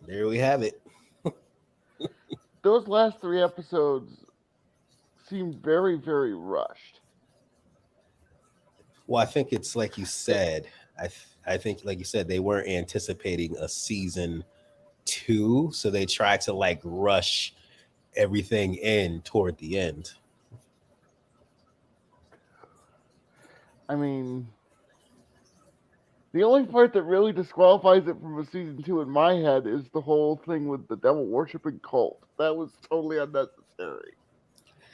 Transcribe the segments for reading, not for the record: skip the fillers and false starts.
There we have it. Those last three episodes seem very, very rushed. Well, I think it's like you said. I think, like you said, they weren't anticipating a season two, so they tried to like rush everything in toward the end. I mean, the only part that really disqualifies it from a season two in my head is the whole thing with the devil worshipping cult. That was totally unnecessary.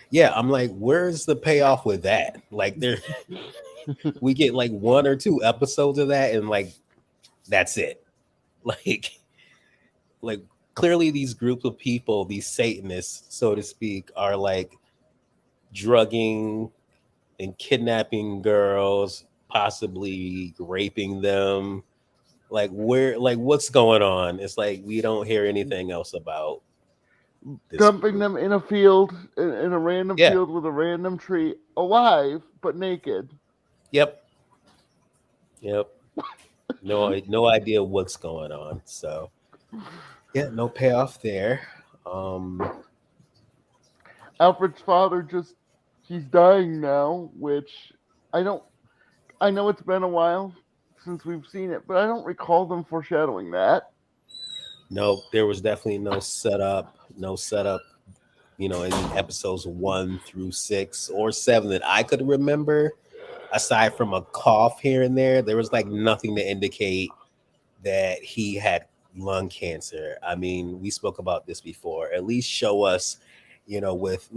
Yeah, I'm like, where's the payoff with that? Like, there we get like one or two episodes of that, and like that's it. Like, like clearly these group of people, these Satanists, so to speak, are like drugging and kidnapping girls, possibly raping them. Like where, like what's going on? It's like we don't hear anything else about this Dumping group. them in a field, in a random Yeah. field with a random tree, alive but naked. Yep. Yep. No idea what's going on. So yeah, no payoff there. Um, Alfred's father just, he's dying now, which I don't, I know it's been a while since we've seen it, but I don't recall them foreshadowing that. no, there was definitely no setup. No setup. In episodes 1 through 6 or 7 that I could remember, aside from a cough here and there, there was like nothing to indicate that he had lung cancer. I mean, we spoke about this before. At least show us, with,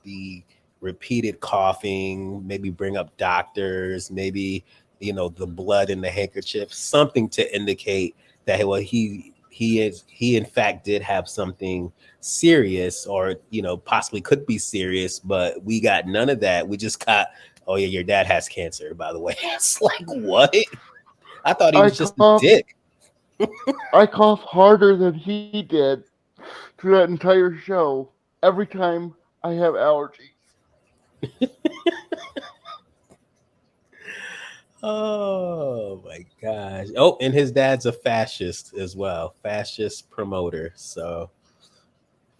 the repeated coughing, maybe bring up doctors, maybe, the blood in the handkerchief, something to indicate that, well, he in fact did have something serious, or, possibly could be serious, but we got none of that. We just got, oh yeah, your dad has cancer, by the way. It's like, what? I thought he I was just a cough, dick. I cough harder than he did through that entire show every time I have allergies. Oh my gosh. Oh, and his dad's a fascist as well. Fascist promoter. So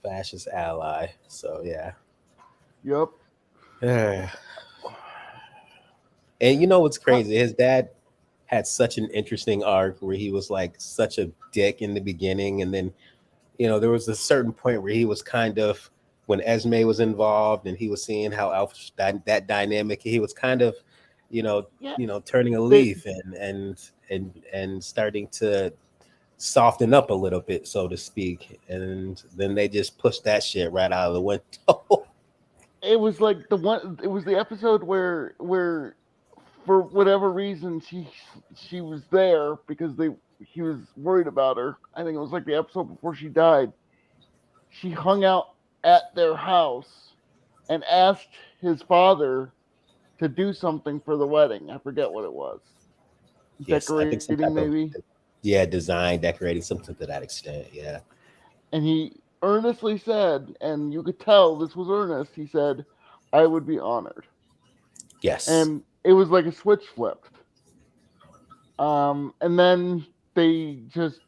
fascist ally. So yeah. Yep. And what's Huh. crazy? His dad had such an interesting arc where he was like such a dick in the beginning, and then there was a certain point where he was kind of, when Esme was involved and he was seeing how that dynamic, he was kind of, you know, Yeah. turning a They, leaf and starting to soften up a little bit, so to speak. And then they just pushed that shit right out of the window. it was like the one. It was the episode where for whatever reason she was there because they he was worried about her. I think it was like the episode before she died. She hung out at their house and asked his father to do something for the wedding. I forget what it was. Yes, I think some Decorating type of, maybe. yeah, design, decorating, something to that extent. Yeah. And he earnestly said, and you could tell this was earnest, he said, I would be honored. Yes. And it was like a switch flipped. And then they just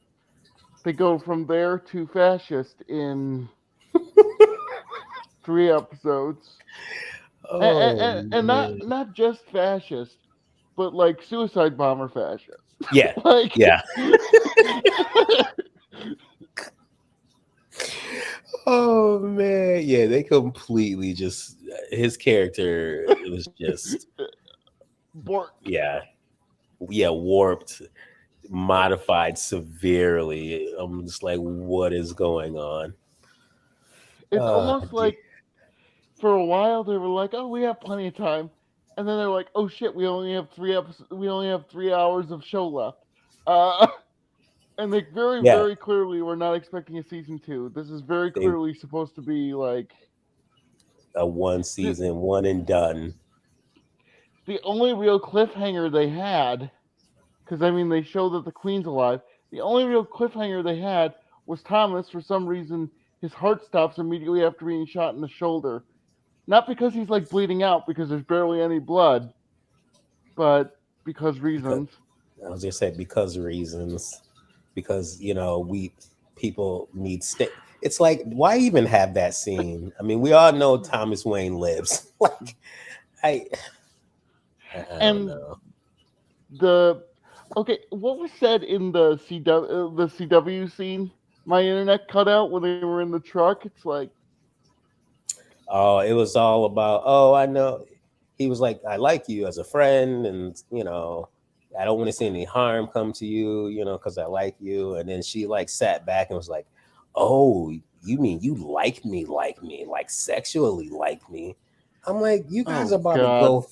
they go from there to fascist in three episodes, Oh and man. not just fascist, but like suicide bomber fascist. Yeah. Like, Yeah. Oh man, yeah, they completely just, his character, it was just, Bork. yeah, yeah, warped, modified severely. I'm just like, what is going on? It's Uh almost like for a while they were like, "Oh, we have plenty of time," and then they're like, "Oh shit, we only have three episodes. We only have 3 hours of show left." Uh, and they very, yeah, very clearly were not expecting a season two. This is very they clearly supposed to be like a one the season, one and done. the only real cliffhanger they had, because I mean they show that the queen's alive. The only real cliffhanger they had was Thomas. For some reason, his heart stops immediately after being shot in the shoulder. Not because he's like bleeding out, because there's barely any blood, but because Because reasons. I was just saying, because reasons, because we people need stick. It's like, why even have that scene? I mean, we all know Thomas Wayne lives. Like, I, I don't And know. the okay, what was said in the CW scene? My internet cut out when they were in the truck. It's like, Oh, it was all about, oh, I know. He was like, I like you as a friend, and I don't want to see any harm come to you, because I like you. And then she like sat back and was like, oh, you mean you like me, like sexually like me? I'm like, you guys oh are about to god. go.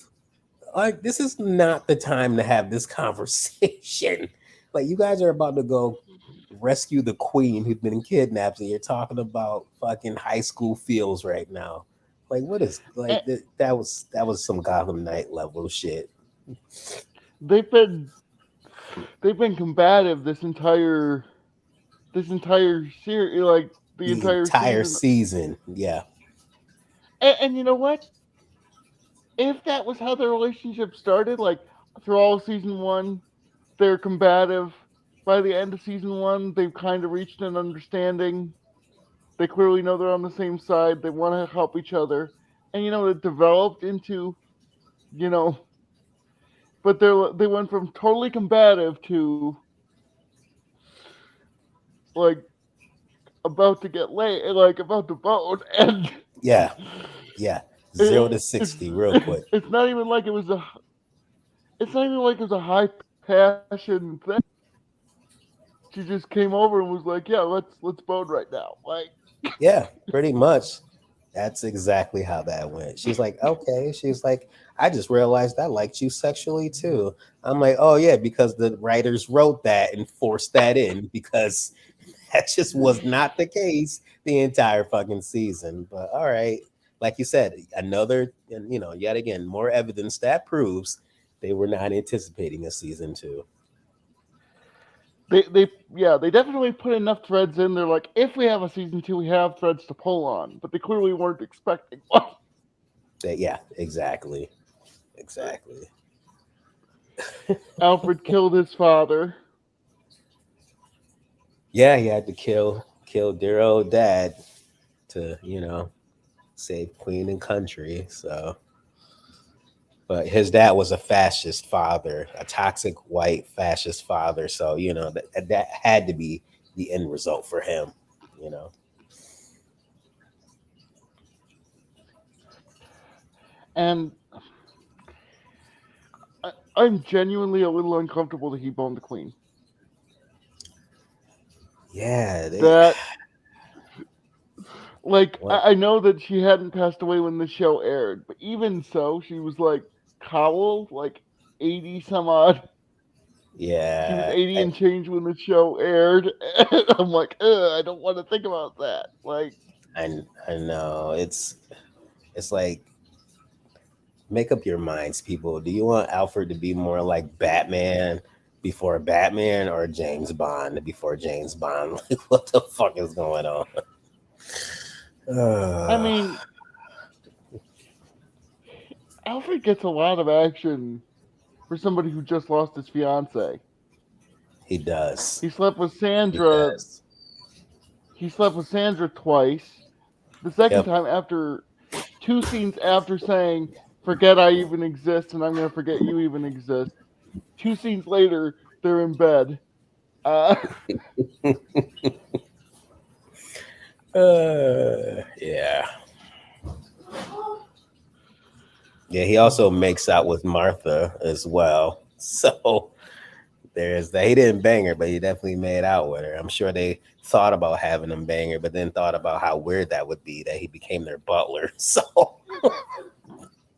Like, this is not the time to have this conversation. Like, you guys are about to go rescue the queen who's been kidnapped, and you're talking about fucking high school feels right now. Like, what is like And that was some Gotham Knight level shit. they've been they've been combative this entire series, like the The entire entire season. season, yeah, And you know what? If that was how their relationship started, like through all of season one, they're combative. By the end of season one, they've kind of reached an understanding. They clearly know they're on the same side. They want to help each other, and it developed into you know. But they went from totally combative to like about to get laid, like about to vote, and yeah, yeah. Zero to it, it's 60, real quick. it's not even like it was a it's not even like it was a high passion thing. She just came over and was like, "Yeah, let's vote right now." Like, Yeah, pretty much. That's exactly how that went. She's like, okay. She's like, I just realized I liked you sexually too. I'm like, oh yeah, because the writers wrote that and forced that in because that just was not the case the entire fucking season. But all right, like you said, another, and yet again, more evidence that proves they were not anticipating a season two. they definitely put enough threads in there. Like, if we have a season two, we have threads to pull on, but they clearly weren't expecting one. Yeah, exactly, exactly. Alfred killed his father. Yeah, he had to kill dear old dad to save queen and country. So, but his dad was a fascist father, a toxic white fascist father. So that had to be the end result for him. You know. And I'm genuinely a little uncomfortable that he boned the queen. Yeah. That, like, What? I know that she hadn't passed away when the show aired, but even so, she was like Cowell, like 80 some odd. She was Yeah. 80 and change when the show aired. And I'm like, I don't want to think about that. Like, I know it's like, make up your minds, people. Do you want Alfred to be more like Batman before Batman, or James Bond before James Bond? Like, what the fuck is going on? I Uh, mean, Alfred gets a lot of action for somebody who just lost his fiance. he does. He slept with He Sandra. does. He slept with Sandra twice. The second Yep. time after 2 scenes after saying, "Forget I even exist, and I'm gonna forget you even exist." 2 scenes later, they're in bed. Uh, Yeah. Yeah. He also makes out with Martha as well. So there's that. He didn't bang her, but he definitely made out with her. I'm sure they thought about having him bang her, but then thought about how weird that would be that he became their butler. So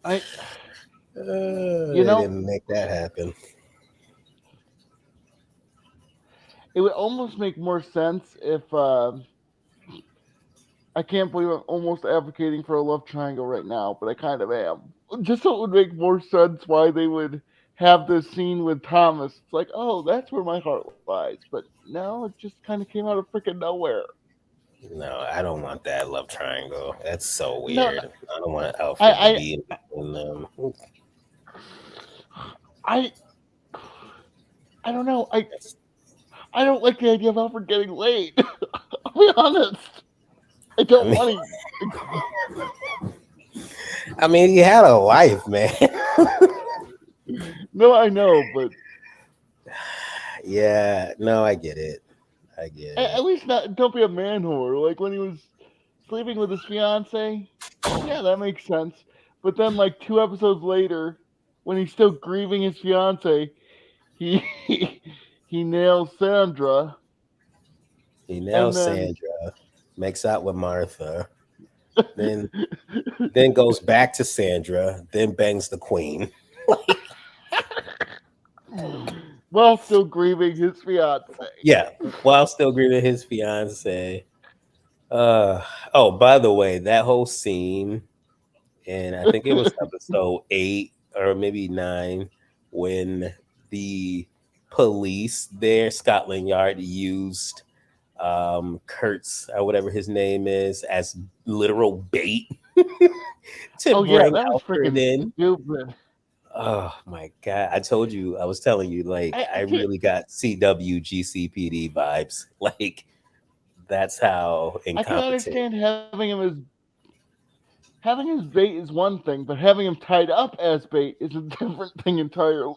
I, you they know, didn't make that happen. it would almost make more sense if I can't believe I'm almost advocating for a love triangle right now, but I kind of am. Just so it would make more sense why they would have this scene with Thomas. It's like, oh, that's where my heart lies. But no, it just kind of came out of freaking nowhere. No, I don't want that love triangle. That's so No, weird. I don't want Alfred to I, be in them. I, I don't know. I don't like the idea of Alfred getting laid. I'll be honest. I I don't mean, want to. I mean, he had a wife, man. No, I know, but Yeah, no, I get it. I get at it. least not. Don't be a man whore. Like when he was sleeping with his fiance. Yeah, that makes sense. But then, like 2 episodes later, when he's still grieving his fiance, he he nails Sandra, He and nails then Sandra, makes out with Martha, then goes back to Sandra, then bangs the queen. while still grieving his fiance. Yeah, while still grieving his fiance. Uh oh, by the way, that whole scene, and I think it was episode 8 or maybe 9, when the police there, Scotland Yard, used Kurtz or whatever his name is as literal bait to Oh yeah, bring that was Alfred freaking in. stupid. Oh my god! I told you, I was telling you, like I I can't. really got CWGCPD vibes. Like that's how I can incompetent. understand having his bait is one thing, but having him tied up as bait is a different thing entirely.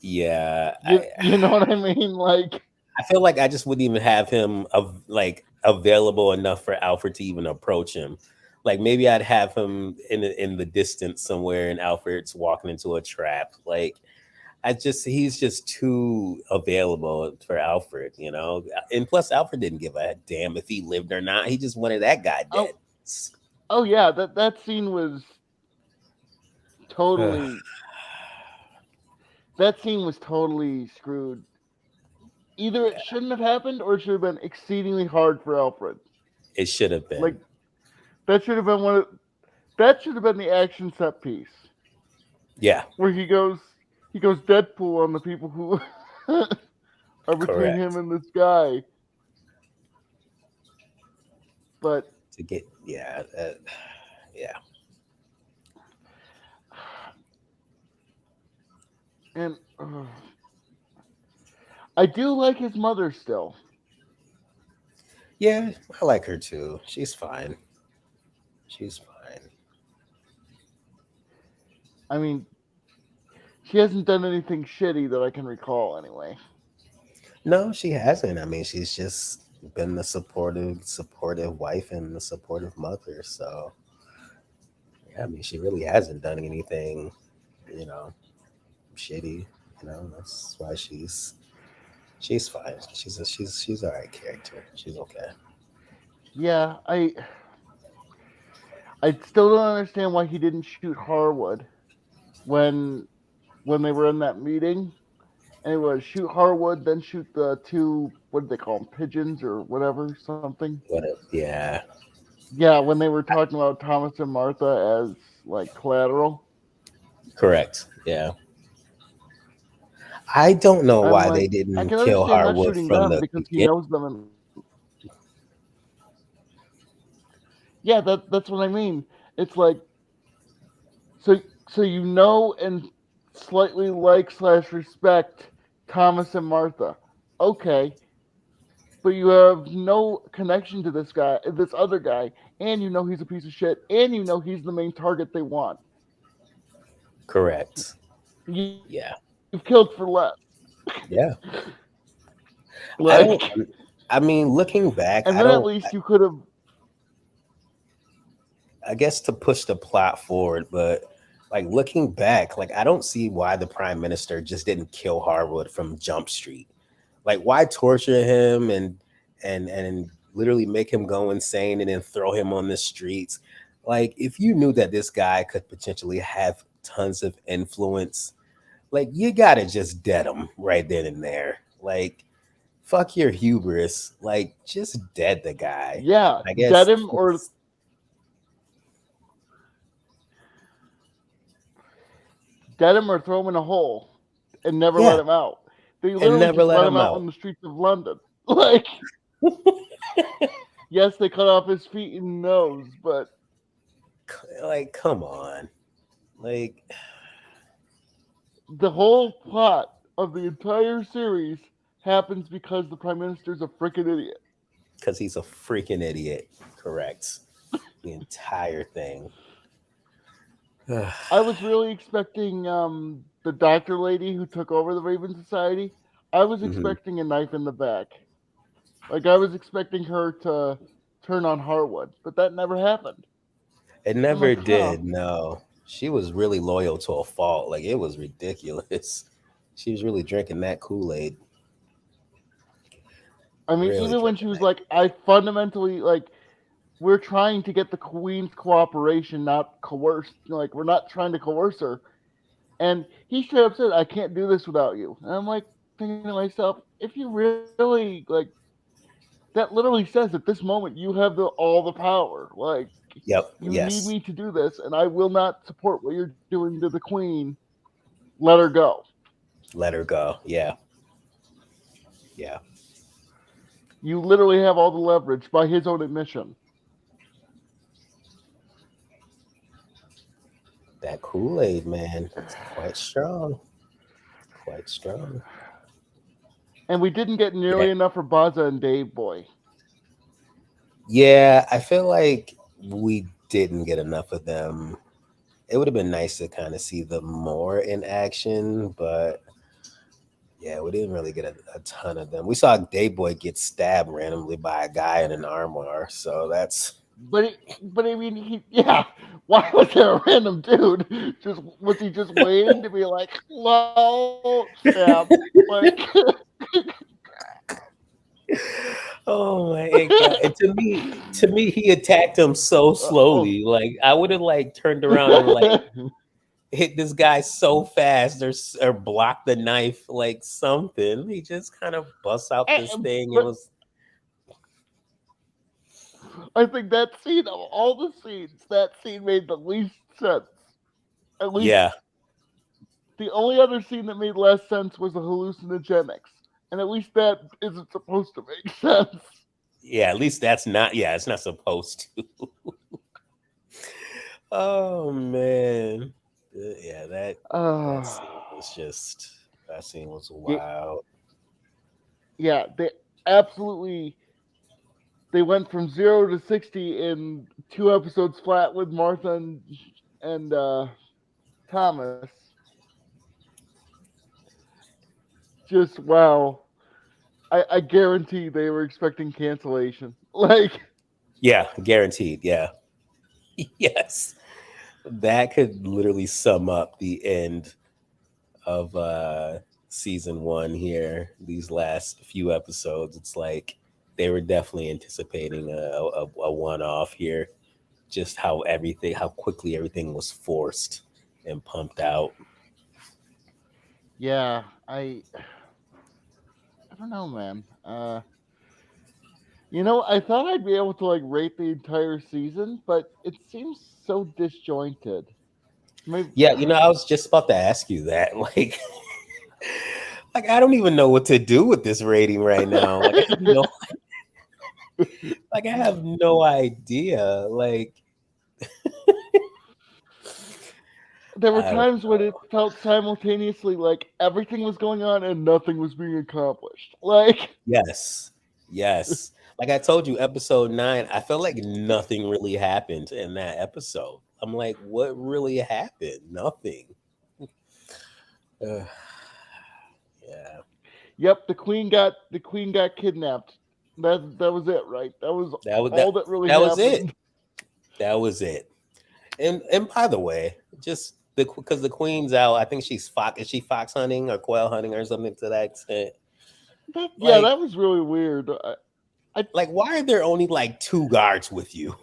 Yeah, You know what I mean? Like, I feel like I just wouldn't even have him of like available enough for Alfred to even approach him. Like maybe I'd have him in the distance somewhere, and Alfred's walking into a trap. Like I just he's just too available for Alfred, you know. And plus, Alfred didn't give a damn if he lived or not. He just wanted that guy dead. oh, oh yeah, that scene was totally that scene was totally screwed. Either it shouldn't have happened or it should have been exceedingly hard for Alfred. It should have Like been. that should have been one of that should have been the action set piece Yeah, where he goes Deadpool on the people who are between him correct. and this guy. But To get yeah, yeah. and I do like his mother still. Yeah, I like her too. She's fine. She's fine. I mean, she hasn't done anything shitty that I can recall anyway. No, she hasn't. I mean, she's just been the supportive wife and the supportive mother. So yeah, I mean, she really hasn't done anything, you know, shitty. You know, that's why she's fine. She's all right character. She's okay. Yeah, I still don't understand why he didn't shoot Harwood when when they were in that meeting. And it was shoot Harwood, then shoot the two, what did they call them, pigeons or whatever, something. Yeah, Yeah, when they were talking about Thomas and Martha as like collateral. correct. Yeah, I don't know I'm why they like, I didn't can kill understand not Harwood shooting from them the because he beginning. knows them. And yeah, that's what I mean. It's like so so you know and slightly like slash respect Thomas and Martha. Okay, but you have no connection to this guy, this other guy, and you know he's a piece of shit, and you know he's the main target they want. Correct. You've killed Yeah, for less. yeah. I Like, don't. I mean, looking back, and I then at don't. least you could have. I guess to push the plot forward, but like looking back, like I don't see why the prime minister just didn't kill Harwood from Jump Street. Like why torture him and literally make him go insane and then throw him on the streets? Like if you knew that this guy could potentially have tons of influence, like you gotta just dead him right then and there. Like fuck your hubris. Like just dead the guy. Yeah, I dead guess him or throw him in a hole and never let yeah, him out. They and literally never just let let him him out out. on the streets of London. Like, yes, they cut off his feet and nose, but Like, come on. Like, the whole plot of the entire series happens because the prime minister's a freaking idiot. because he's a freaking idiot. Correct. The entire thing. I was really expecting the doctor lady who took over the Raven Society. I was Mhm. expecting a knife in the back. Like I was expecting her to turn on Harwood, but that never happened. It I'm never like, huh. did. No, she was really loyal to a fault. Like it was ridiculous. She was really drinking that Kool Aid. I mean, Really even when drinking she was that. like, I fundamentally like we're trying to get the Queen's cooperation, not coerce. Like we're not trying to coerce her. And he straight up said, "I can't do this without you." And I'm like thinking to myself, if you really like, that literally says at this moment you have all the power. Like Yep. you need Yes. me to do this, and I will not support what you're doing to the Queen. Let her go. Let her go. Yeah. Yeah. You literally have all the leverage by his own admission. That Kool Aid, man. It's quite strong. Quite strong. And we didn't get Yeah. nearly enough for Baza and Dave Boy. Yeah. I feel like we didn't get enough of them. It would have been nice to kind of see them more in action, but yeah, we didn't really get a ton of them. We saw Dayboy get stabbed randomly by a guy in an armor, so that's But I mean, yeah. Why was there a random dude? Just was he just waiting to be like, "Hello, stab"? Like, oh my god! And to me, he attacked him so oh, slowly. Like I would have like turned around and like hit this guy so fast or blocked the knife like something. He just kind of busts out this thing. It but was I think that scene of all the scenes, that scene made the least sense. At least yeah, the only other scene that made less sense was the hallucinogenics, and at least that isn't supposed to make sense. yeah. At least that's not. Yeah, it's not supposed to. Oh man. Yeah, that Uh, scene was just that scene was yeah, wild. yeah, they absolutely they went from 0 to 60 in 2 episodes flat with Martha and Thomas. Just wow. I guarantee they were expecting cancellation. Like Yeah, guaranteed. Yeah. Yes. That could literally sum up the end of season 1 here. These last few episodes, it's like they were definitely anticipating a one-off here. Just how quickly everything was forced and pumped out. yeah, I don't know, man. I thought I'd be able to like rate the entire season, but it seems so disjointed. Maybe Yeah, I was just about to ask you that. Like I don't even know what to do with this rating right now. I have no idea. there were I don't times when it know. felt simultaneously like everything was going on and nothing was being accomplished. Like Yes. Yes. Like I told you, episode 9, I felt like nothing really happened in that episode. I'm like, what really happened? Nothing. Ugh, yeah. yep, the queen got kidnapped. That was it, right? That was That was all that that really that was it. happened. That was it. And by the way, just because the queen's out, I think she's fox. Is she fox hunting or quail hunting or something to that extent? Yeah, Like, that was really weird. I why are there only like 2 guards with you?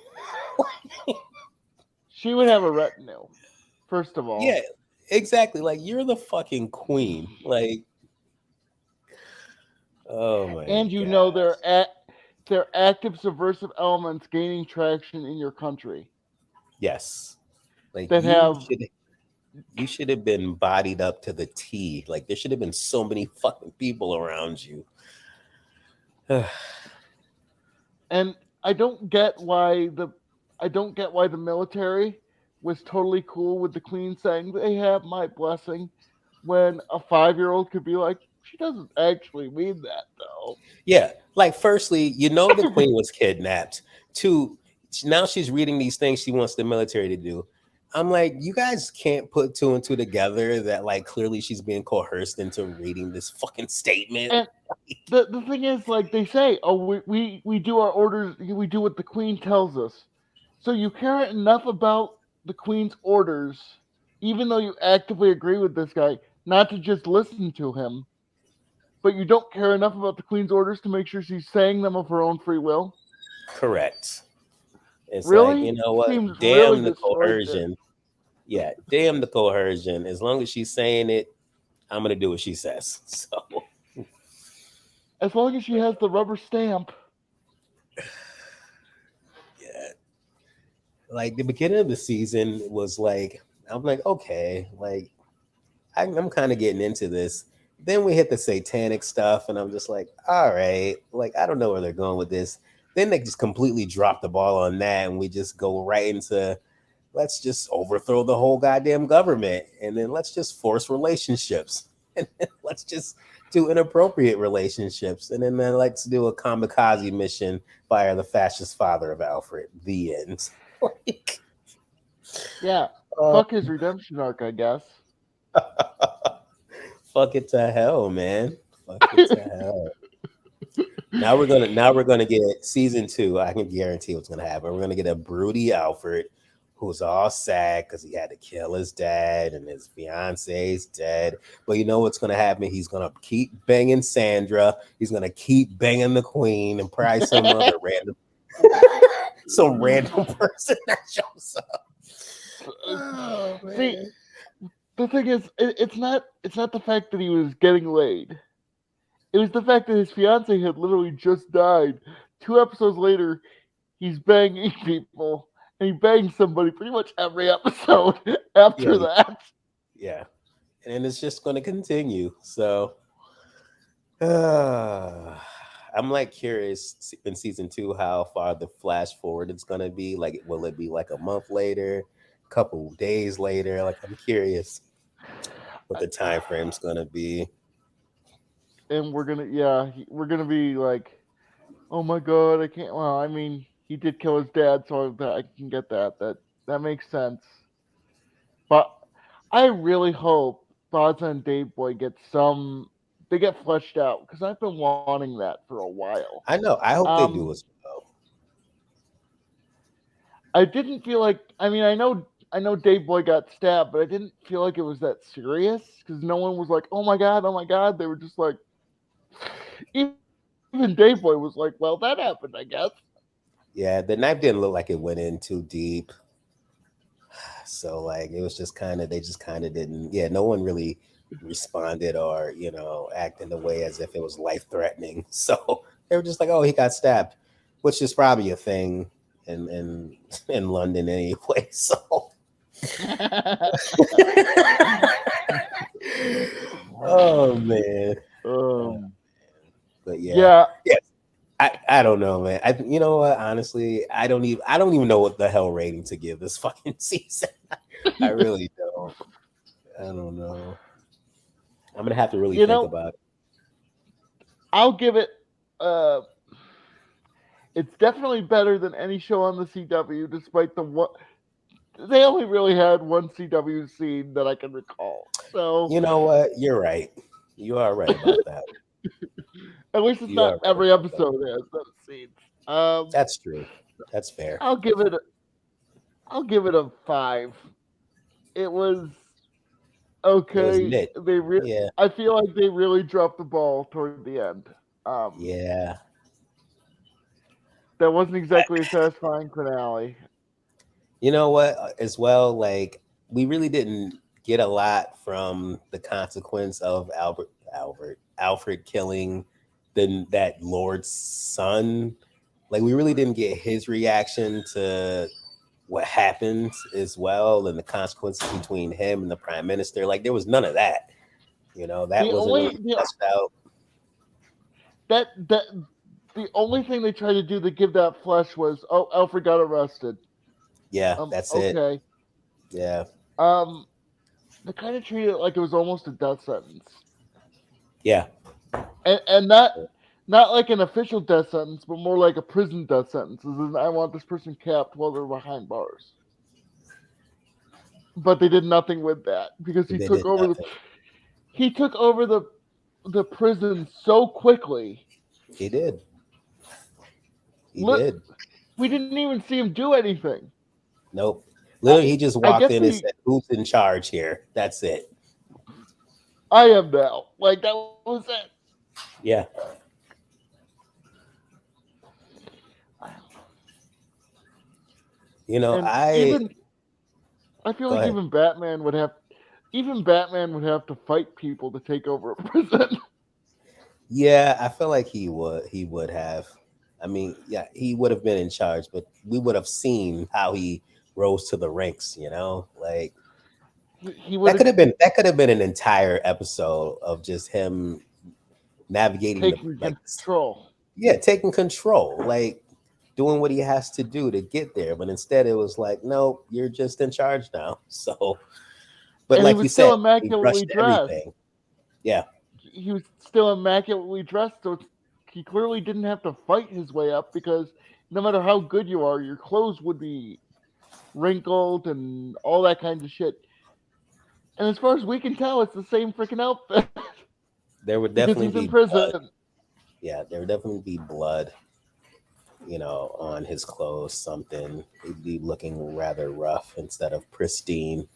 She would have a retinue, first of Yeah, all. exactly. Like, you're the fucking queen. Like, oh my And god. they're active subversive elements gaining traction in your country Yes. Like that have you should have been bodied up to the T. Like there should have been so many fucking people around you. and I don't get why the military was totally cool with the queen saying they have my blessing when a 5-year-old could be like she doesn't actually mean that though. Yeah, Like, firstly, the queen was kidnapped. Two, now she's reading these things she wants the military to do. I'm like, you guys can't put two and two together that like clearly she's being coerced into reading this fucking statement. And the thing is, like they say, oh, we do our orders, we do what the queen tells us. So you care enough about the queen's orders, even though you actively agree with this guy, not to just listen to him, but you don't care enough about the queen's orders to make sure she's saying them of her own free will. Correct. It's like, you Really know what? seems really Damn the destroyed there. coercion. Yeah, damn the coercion. As long as she's saying it, I'm gonna do what she says. So As long as she has the rubber stamp. yeah, like the beginning of the season was like, I'm like, okay, like I'm kind of getting into this. Then we hit the satanic stuff, and I'm just like, all right, like I don't know where they're going with this. Then they just completely drop the ball on that, and we just go right into let's just overthrow the whole goddamn government, and then let's just force relationships, and then let's just do inappropriate relationships, and then let's do a kamikaze mission via the fascist father of Alfred. The end. Like, Yeah, uh, fuck his redemption arc, I guess. fuck it to hell, man. Fuck it to hell. Now we're gonna get season two. I can guarantee what's gonna happen. We're gonna get a broody Alfred who's all sad because he had to kill his dad and his fiance's dead. But you know what's gonna happen? He's gonna keep banging Sandra. He's gonna keep banging the queen and probably some other random some random person that shows up. Oh See, man. the thing is, it's not the fact that he was getting laid. It was the fact that his fiance had literally just died. 2 episodes later, he's banging people, and he bangs somebody pretty much every episode Yeah, after that. yeah. And it's just gonna continue. So I'm like curious in season two how far the flash forward it's gonna be. Like, will it be like a month later, a couple days later? Like, I'm curious what the time frame's gonna be. And we're gonna be like, oh my god, I can't. Well, I mean, he did kill his dad, so I can get that. That makes sense. But I really hope Thoughts on Dave Boy get some. They get fleshed out because I've been wanting that for a while. I know. I hope they Um, do as well. I didn't feel like. I mean, I know Dave Boy got stabbed, but I didn't feel like it was that serious because no one was like, "Oh my god, oh my god." They were just like, even Dave Boy was like, "Well, that happened, I guess." Yeah, the knife didn't look like it went in too deep. So like it was just kind of they just kind of didn't. Yeah, no one really responded or act in the way as if it was life threatening. So they were just like, oh, he got stabbed, which is probably a thing in in London anyway. So oh man. Uh, um, but yeah. yeah, Yeah. I don't know, man. You know what? Honestly, I don't even know what the hell rating to give this fucking season. I really don't. I don't know. I'm gonna have to really you think know, about it. I'll give it. Uh, it's definitely better than any show on the CW, despite the one. They only really had one CW scene that I can recall. So You know what? You're right. You are right about that. at least it's You are not right every about that. episode has those scenes. Um, That's true. That's fair. I'll give it. I'll give it a 5. It was It was okay. mid. Yeah. I feel like they really dropped the ball toward the end. Yeah. That wasn't I, exactly a satisfying finale. you know what? As well, like we really didn't get a lot from the consequence of Alfred killing that Lord's son. Like we really didn't get his reaction to what happened as well and the consequences between him and the prime minister. Like there was none of that. That The wasn't only really fleshed out. that the only thing they tried to do to give that flesh was, oh, Alfred got arrested. Yeah, that's it. Okay. Yeah. Um, they kind of treated it like it was almost a death sentence, Yeah. and not like an official death sentence, but more like a prison death sentence. As in, I want this person capped while they're behind bars. But they did nothing with that because They did nothing. he took over the prison so quickly. He did. He Look, did. we didn't even see him do anything. Nope. I, Literally, he just I walked guess in and said, "Who's in charge here?" That's it. I am now. Like that was it. Yeah. And I even I feel go like ahead. even Batman would have to fight people to take over a prison. Yeah, I feel like he would have. I mean, yeah, he would have been in charge, but we would have seen how he rose to the ranks. Like He would have that could have been an entire episode of just him navigating the taken like control. yeah, taking control, like doing what he has to do to get there. But instead, it was like, no, you're just in charge now. So, but And he like you was said, still he immaculately rushed dressed. everything. Yeah, He was still immaculately dressed, so he clearly didn't have to fight his way up because no matter how good you are, your clothes would be wrinkled and all that kind of shit. And as far as we can tell, it's the same freaking outfit there would because definitely he's in be prison. blood. Yeah, there would definitely be blood, on his clothes. Something he'd be looking rather rough instead of pristine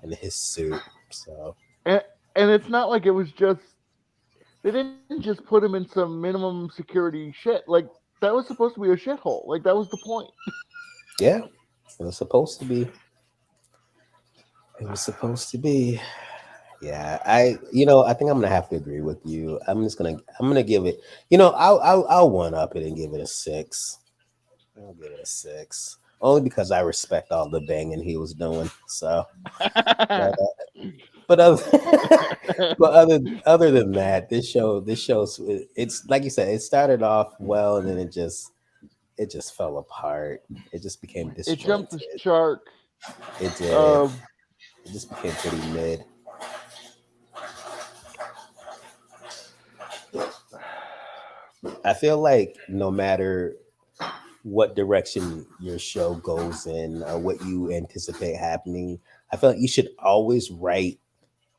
in his suit. So And, and it's not like it was just they didn't just put him in some minimum security shit. Like that was supposed to be a shithole. Like that was the point. yeah, it was supposed to be. It was supposed to be. Yeah, I think I'm gonna have to agree with you. I'm gonna give it. I'll one up it and give it a 6. I'll give it a 6, only because I respect all the banging he was doing. So, but but other but other than that, this show's it's like you said, it started off well and then it just fell apart. It just became It jumped the disjointed. shark. It did. Um, It just became pretty mid. I feel like no matter what direction your show goes in or what you anticipate happening, I feel like you should always write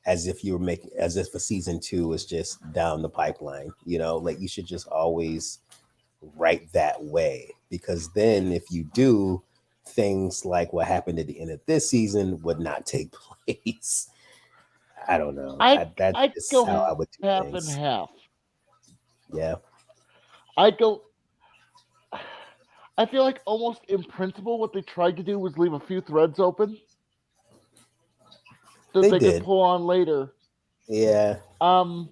as if a season 2 is just down the pipeline. Like you should just always write that way, because then if you do, things like what happened at the end of this season would not take place. I don't know. That's I'd just go how I half would and do half. things. Yeah, I'd go. I feel like almost in principle, what they tried to do was leave a few threads open that they they could did. pull on later. Yeah, Um,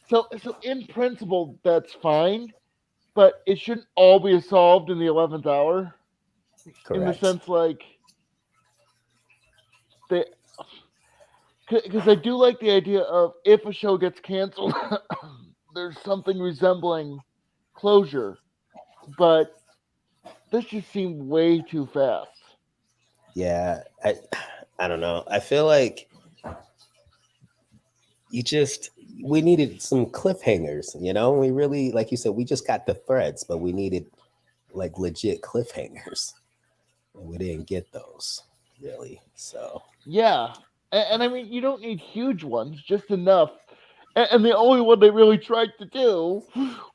so in principle, that's fine, but it shouldn't all be solved in the 11th hour. In the correct. sense, like they, because I do like the idea of if a show gets canceled, there's something resembling closure, but this just seemed way too fast. Yeah, I don't know. I feel like you just we needed some cliffhangers. We really, like you said, we just got the threads, but we needed like legit cliffhangers, and we didn't get those really. So Yeah, and I mean, you don't need huge ones, just enough. And the only one they really tried to do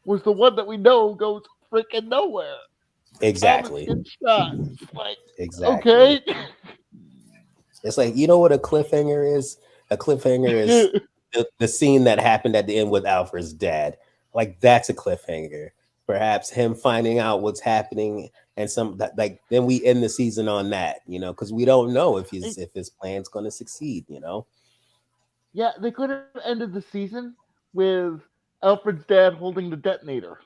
was the one that we know goes freaking nowhere. Alvin's exactly, get shot. Like, exactly. okay. It's like, what a cliffhanger is. A cliffhanger is the scene that happened at the end with Alfred's dad. Like that's a cliffhanger. Perhaps him finding out what's happening, and like then we end the season on that, because we don't know if his plan's going to succeed. Yeah, they could have ended the season with Alfred's dad holding the detonator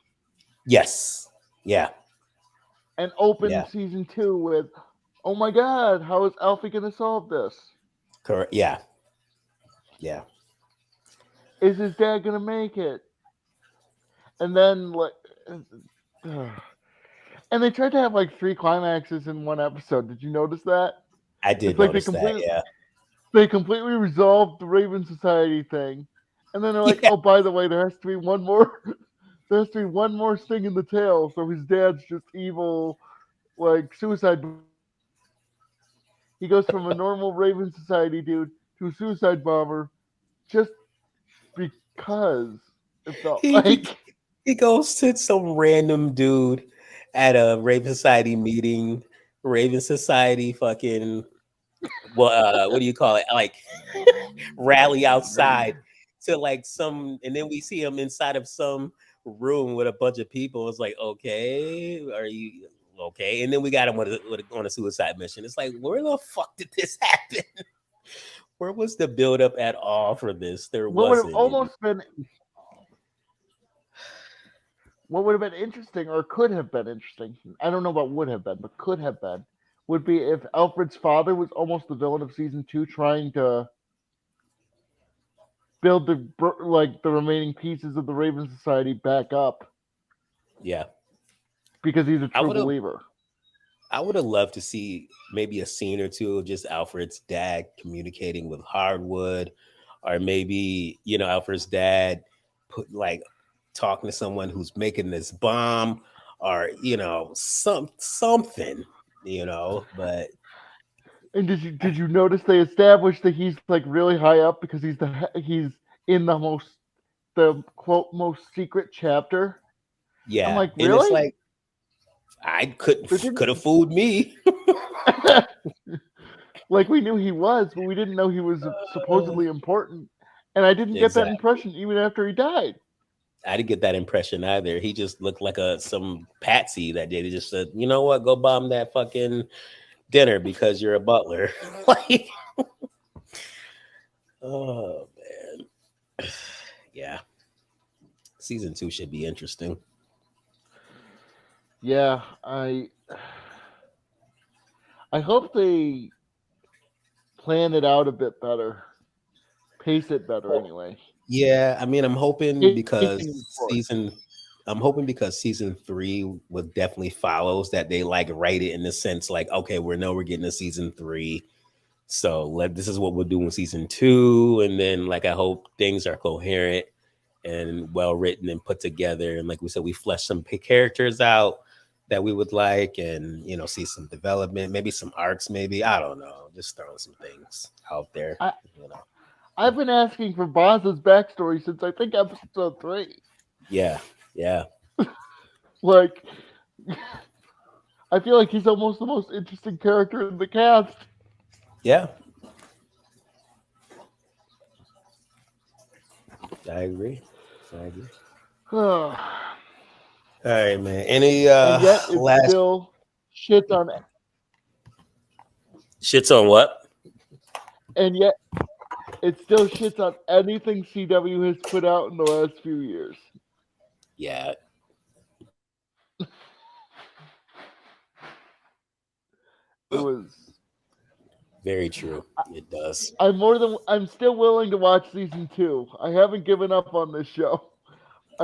Yes. Yeah. and open Yeah. season 2 with, oh my god, how is Alfie going to solve this? Correct. Yeah. Yeah. Is his dad going to make it? And then, like, and they tried to have like 3 climaxes in one episode. Did you notice that? I It's did like notice that. Yeah. they completely resolved the Raven Society thing, and then they're like, Yeah. oh, by the way, there has to be one more. there has to be one more sting in the tail, so his dad's just evil, like suicide bomber. He goes from a normal Raven Society dude to a suicide bomber just because it felt He like. be, he goes to some random dude at a Raven Society meeting, Raven Society fucking what do you call it? Like rally outside to like some, and then we see him inside of some room with a bunch of people. It's like, okay, are you okay? And then we got him on a suicide mission. It's like, where the fuck did this happen? Where was the buildup at all for this? There What would have wasn't. almost been what would have been interesting, or could have been interesting, I don't know about would have been, but could have been, would be if Alfred's father was almost the villain of season two, trying to build the remaining pieces of the Raven Society back up Yeah, because he's a I true would have. believer. I would have loved to see maybe a scene or two of just Alfred's dad communicating with Hardwood, or maybe Alfred's dad put like talking to someone who's making this bomb, or something, But And did you notice they established that he's like really high up because he's in the quote most secret chapter? I'm yeah, like, and it's really? like I could They didn't. could have fooled me. Like we knew he was, but we didn't know he was supposedly important. And I didn't get that Exactly. impression even after he died. I didn't get that impression either. He just looked like some patsy that day. They just said, you know what, go bomb that fucking dinner because you're a butler. Like, oh man, yeah. Season 2 should be interesting. Yeah, I hope they plan it out a bit better, pace it better Well, anyway. yeah, I mean, Pacing is important. I'm hoping because season 3 will definitely follows that they like write it in the sense like, okay, we're getting a season 3. So this is what we'll do in season 2, and then like I hope things are coherent and well written and put together, and like we said, we flesh some characters out that we would like, and see some development, maybe some arcs, maybe I don't know, just throwing some things out there. I You know, I've been asking for Boz's backstory since I think episode three. yeah, yeah, Like, I feel like he's almost the most interesting character in the cast. yeah. I agree. I agree. And All right, man. Any yet it last still shits on shits on what? and yet it still shits on anything CW has put out in the last few years. Yeah, It was very true. It does. I'm still willing to watch season two. I haven't given up on this show.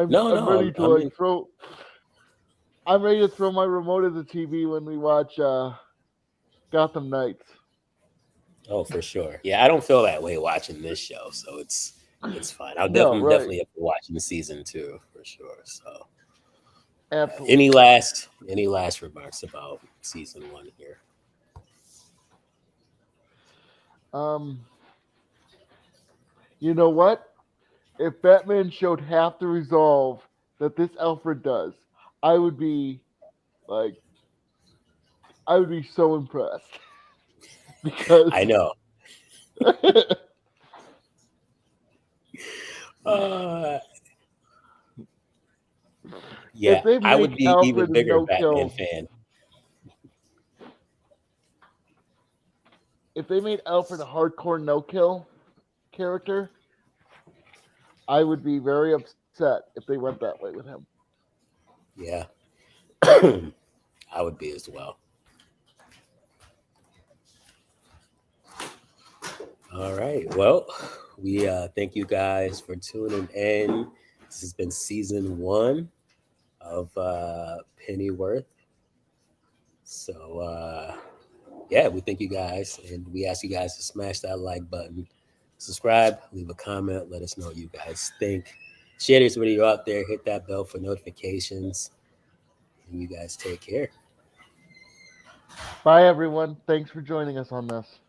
No, I'm no. ready to I mean, I'm ready to throw my remote at the TV when we watch Gotham Knights. oh, for sure. Yeah, I don't feel that way watching this show, so it's fine. No, I'm right. definitely up for watching season 2 for sure. So, Absolutely. any last remarks about season 1 here? Um, you know what? If Batman showed half the resolve that this Alfred does, I would be like, I would be so impressed because I know. Uh, if yeah, they I would make be Alfred even a bigger no Batman kill, fan. if they made Alfred a hardcore no kill character, I would be very upset if they went that way with him. Yeah, I would be as well. All right. Well, we thank you guys for tuning in. This has been season 1 of Pennyworth. So yeah, we thank you guys, and we ask you guys to smash that like button, subscribe, leave a comment, let us know what you guys think. Shares, when you're out there, hit that bell for notifications. And you guys take care. Bye, everyone. Thanks for joining us on this.